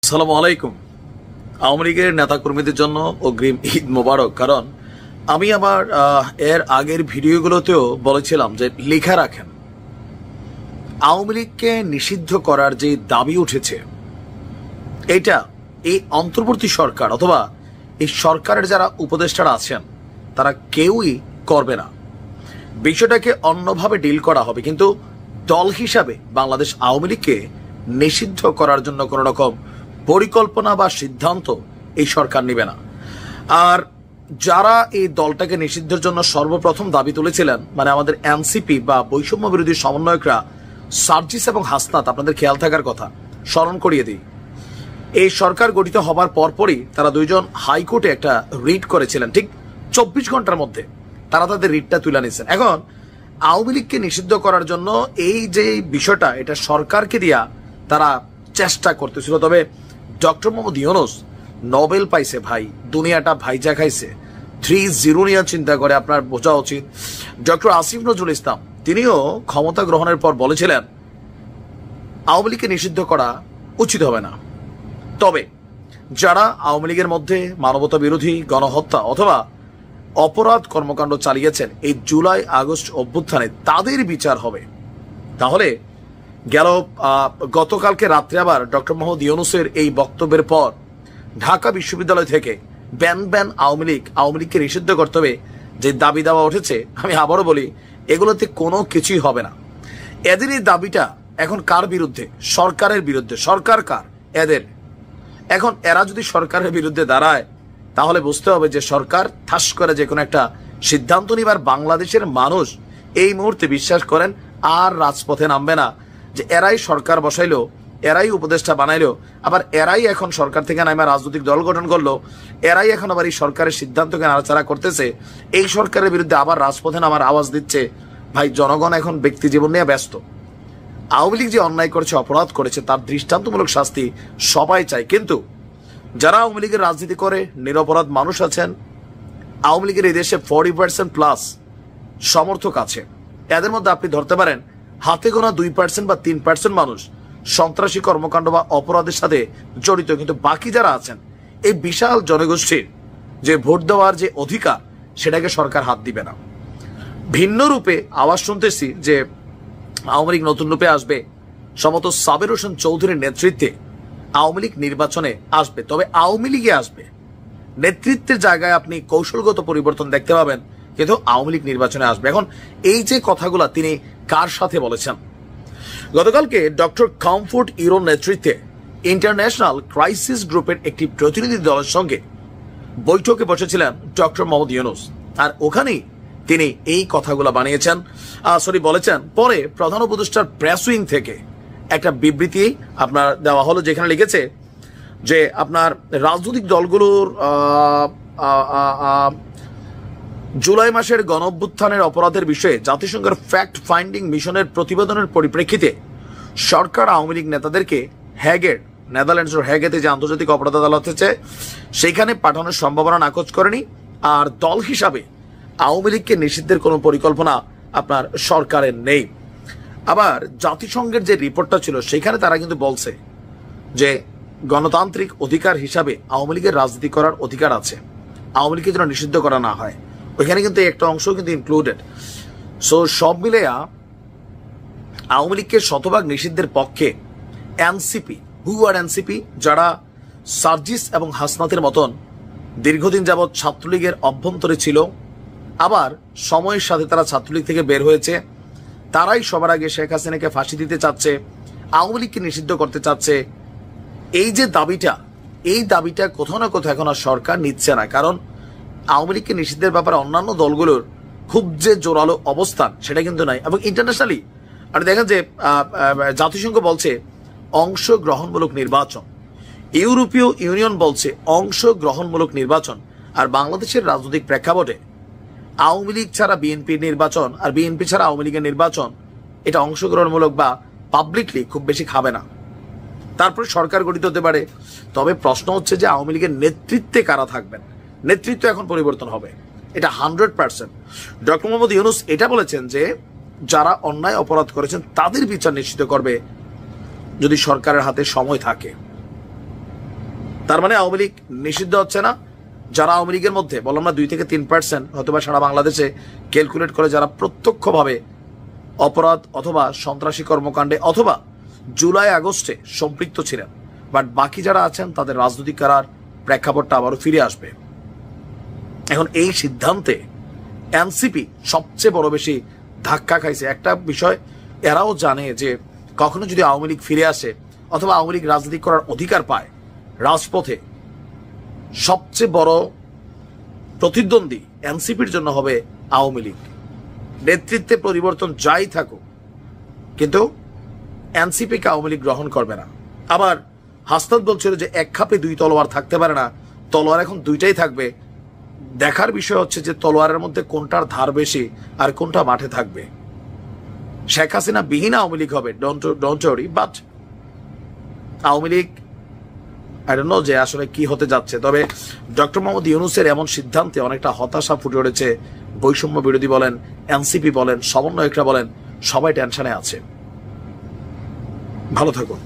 আসসালামু আলাইকুম। আওয়ামী লীগের নেতাকর্মীদের জন্য অগ্রিম ঈদ মোবারক। কারণ আমি আমার এর আগের ভিডিওগুলোতেও বলেছিলাম যে লেখা রাখেন, আওয়ামী লীগকে নিষিদ্ধ করার যে দাবি উঠেছে এটা এই অন্তর্বর্তী সরকার অথবা এই সরকারের যারা উপদেষ্টারা আছেন তারা কেউই করবে না। বিষয়টাকে অন্যভাবে ডিল করা হবে, কিন্তু দল হিসাবে বাংলাদেশ আওয়ামী লীগকে নিষিদ্ধ করার জন্য কোন রকম পরিকল্পনা বা সিদ্ধান্ত এই সরকার নেবে না। আর যারা এই দলটাকে নিষিদ্ধের জন্য সর্বপ্রথম দাবি তুলেছিলেন, মানে আমাদের এনসিপি বা বৈষম্য বিরোধী সমন্বয়করা সার্জিস এবং হাসনাত, আপনাদের খেয়াল থাকার কথা, স্মরণ করিয়ে দিই। এই সরকার গঠিত হবার পরপরই তারা দুইজন হাইকোর্টে একটা রিট করেছিলেন, ঠিক 24 ঘন্টার মধ্যে তারা তাদের রিটটা তুলে নিয়েছেন। এখন আওয়ামী লীগকে নিষিদ্ধ করার জন্য এই যে বিষয়টা, এটা সরকারকে দিয়া তারা চেষ্টা করতেছিল। তবে ডক্টর মোহাম্মদ ইউনূস নোবেল পাইছে ভাই, দুনিয়াটা ভাইজা খাইছে। 3-0 নিয়ে চিন্তা করে আপনার বোঝা উচিত। ডক্টর আসিফ নজরুল ইসলাম তিনিও ক্ষমতা গ্রহণের পর বলেছিলেন আওয়ামী লীগকে নিষিদ্ধ করা উচিত হবে না। তবে যারা আওয়ামী লীগের মধ্যে মানবতা বিরোধী গণহত্যা অথবা অপরাধ কর্মকাণ্ড চালিয়েছেন এই জুলাই আগস্ট অভ্যুত্থানে, তাদের বিচার হবে। তাহলে গেল গতকালকে রাত্রে আবার ডক্টর মোহাম্মদ ইউনূসের এই বক্তব্যের পর ঢাকা বিশ্ববিদ্যালয় থেকে ব্যান আওয়ামী লীগকে নিষিদ্ধ করতে হবে যে দাবি দেওয়া উঠেছে, আমি আবারও বলি এগুলোতে কোনো কিছুই হবে না। এদের এই দাবিটা এখন কার বিরুদ্ধে? সরকারের বিরুদ্ধে। সরকার কার? এদের। এখন এরা যদি সরকারের বিরুদ্ধে দাঁড়ায় তাহলে বুঝতে হবে যে সরকার ঠাস করে যে কোনো একটা সিদ্ধান্ত নিবার বাংলাদেশের মানুষ এই মুহূর্তে বিশ্বাস করেন আর রাজপথে নামবে না। যে এরাই সরকার বসাইলো, এরাই উপদেষ্টা বানাইলো, আবার এরাই এখন সরকার থেকে নামে রাজনৈতিক দল গঠন করলো, এরাই এখন আবার এই সরকারের সিদ্ধান্তকে নাড়াচাড়া করতেছে, এই সরকারের বিরুদ্ধে আবার রাজপথে নামার আওয়াজ দিচ্ছে। ভাই, জনগণ এখন ব্যক্তি জীবন নিয়ে ব্যস্ত। আওয়ামী লীগ যে অন্যায় করেছে, অপরাধ করেছে, তার দৃষ্টান্তমূলক শাস্তি সবাই চায়। কিন্তু যারা আওয়ামী লীগের রাজনীতি করে নিরপরাধ মানুষ আছেন, আওয়ামী লীগের এই দেশে 40% প্লাস সমর্থক আছে, এদের মধ্যে আপনি ধরতে পারেন হাতে গোনা 2% বা 3% মানুষ সন্ত্রাসী কর্মকাণ্ড বা অপরাধের সাথে জড়িত। কিন্তু বাকি যারা আছেন এই বিশাল জনগোষ্ঠীর যে ভোট দেওয়ার যে অধিকার, সেটাকে সরকার হাত দিবে না। ভিন্ন রূপে আওয়াজ শুনতেছি যে আওয়ামী লীগ নতুন রূপে আসবে, সম্ভবত সাবের হোসেন চৌধুরীর নেতৃত্বে আওয়ামী লীগ নির্বাচনে আসবে। তবে আওয়ামী লীগে আসবে, নেতৃত্বের জায়গায় আপনি কৌশলগত পরিবর্তন দেখতে পাবেন, কিন্তু আওয়ামী লীগ নির্বাচনে আসবে। এখন এই যে কথাগুলা তিনি কার সাথে বলেছেন? গতকালকে ডক্টর কমফোর্ট ইউরোর নেতৃত্বে ইন্টারন্যাশনাল ক্রাইসিস গ্রুপের একটি প্রতিনিধি দলের সঙ্গে বৈঠকে বসেছিলেন ডক্টর মোহাম্মদ ইউনূস, আর ওখানেই তিনি এই কথাগুলো বলেছেন। পরে প্রধান উপদেষ্টার প্রেস উইং থেকে একটা বিবৃতি আপনার দেওয়া হলো, যেখানে লিখেছে যে আপনার রাজনৈতিক দলগুলোর জুলাই মাসের গণঅভ্যুত্থানের অপরাধের বিষয়ে জাতিসংঘের ফ্যাক্ট ফাইন্ডিং মিশনের প্রতিবেদনের পরিপ্রেক্ষিতে সরকার আওয়ামী লীগ নেতাদেরকে হ্যাগের, নেদারল্যান্ডসের হ্যাগেতে যে আন্তর্জাতিক অপরাধ আদালত আছে সেখানে পাঠানোর সম্ভাবনা নাকচ করেনি। আর দল হিসাবে আওয়ামী লীগকে নিষিদ্ধের কোনো পরিকল্পনা আপনার সরকারের নেই। আবার জাতিসংঘের যে রিপোর্টটা ছিল সেখানে তারা কিন্তু বলছে যে গণতান্ত্রিক অধিকার হিসাবে আওয়ামী লীগের রাজনীতি করার অধিকার আছে, আওয়ামী লীগকে যেন নিষিদ্ধ করা না হয়। ওইখানে কিন্তু একটা অংশ কিন্তু ইনক্লুডেড। সো সব মিলে আওয়ামী লীগকে শতভাগ নিষিদ্ধের পক্ষে এনসিপি, এনসিপি যারা সার্জিস এবং হাসনাতের মতন দীর্ঘদিন যাবৎ ছাত্রলীগের অভ্যন্তরে ছিল, আবার সময়ের সাথে তারা ছাত্রলীগ থেকে বের হয়েছে, তারাই সবার আগে শেখ হাসিনাকে ফাঁসি দিতে চাচ্ছে, আওয়ামী লীগকে নিষিদ্ধ করতে চাচ্ছে। এই যে দাবিটা, এই দাবিটা কোথাও না কোথাও এখন আর সরকার নিচ্ছে না। কারণ আওয়ামী লীগকে নিষিদ্ধের ব্যাপারে অন্যান্য দলগুলোর খুব যে জোরালো অবস্থান সেটা কিন্তু নাই। এবং ইন্টারন্যাশনালি আপনি দেখেন যে জাতিসংঘ বলছে অংশগ্রহণমূলক নির্বাচন, ইউরোপীয় ইউনিয়ন বলছে অংশগ্রহণমূলক নির্বাচন, আর বাংলাদেশের রাজনৈতিক প্রেক্ষাপটে আওয়ামী লীগ ছাড়া বিএনপির নির্বাচন আর বিএনপি ছাড়া আওয়ামী লীগের নির্বাচন, এটা অংশগ্রহণমূলক বা পাবলিকলি খুব বেশি খাবে না। তারপরে সরকার গঠিত হতে পারে। তবে প্রশ্ন হচ্ছে যে আওয়ামী লীগের নেতৃত্বে কারা থাকবেন? নেতৃত্ব এখন পরিবর্তন হবে, এটা 100%। ডক্টর মোহাম্মদ ইউনূস এটা বলেছেন যে যারা অন্যায় অপরাধ করেছেন তাদের বিচার নিশ্চিত করবে যদি সরকারের হাতে সময় থাকে। তার মানে আওয়ামী লীগ নিষিদ্ধ হচ্ছে না। যারা আওয়ামী লীগের মধ্যে বললাম না 2 থেকে 3% হয়তোবা সারা বাংলাদেশে ক্যালকুলেট করে যারা প্রত্যক্ষভাবে অপরাধ অথবা সন্ত্রাসী কর্মকাণ্ডে অথবা জুলাই আগস্টে সম্পৃক্ত ছিলেন, বাট বাকি যারা আছেন তাদের রাজনৈতিক কারার প্রেক্ষাপটটা আবারও ফিরে আসবে। এখন এই সিদ্ধান্তে এনসিপি সবচেয়ে বড় বেশি ধাক্কা খাইছে। একটা বিষয় এরাও জানে যে কখনো যদি আওয়ামী লীগ ফিরে আসে অথবা আওয়ামী লীগ রাজনীতি করার অধিকার পায় রাজপথে, সবচেয়ে বড় প্রতিদ্বন্দ্বী এনসিপির জন্য হবে আওয়ামী লীগ। নেতৃত্বে পরিবর্তন যাই থাকুক, কিন্তু এনসিপিকে আওয়ামী লীগ গ্রহণ করবে না। আবার হাসনাত বলছিল যে এক খাপে 2 তলোয়ার থাকতে পারে না, তলোয়ার এখন 2টাই থাকবে। দেখার বিষয় হচ্ছে যে তলোয়ারের মধ্যে কোনটার ধার বেশি আর কোনটা মাঠে থাকবে। শেখ হাসিনা বিহীন আওয়ামী লীগ হবে, don't worry, but Awami league I don't know যে আসলে কি হতে যাচ্ছে। তবে ডক্টর মোহাম্মদ ইউনূসের এমন সিদ্ধান্তে অনেকটা হতাশা ফুটে উঠেছে। বৈষম্য বিরোধী বলেন, এনসিপি বলেন, সমন্বয়করা বলেন, সবাই টেনশনে আছে। ভালো থাকুন।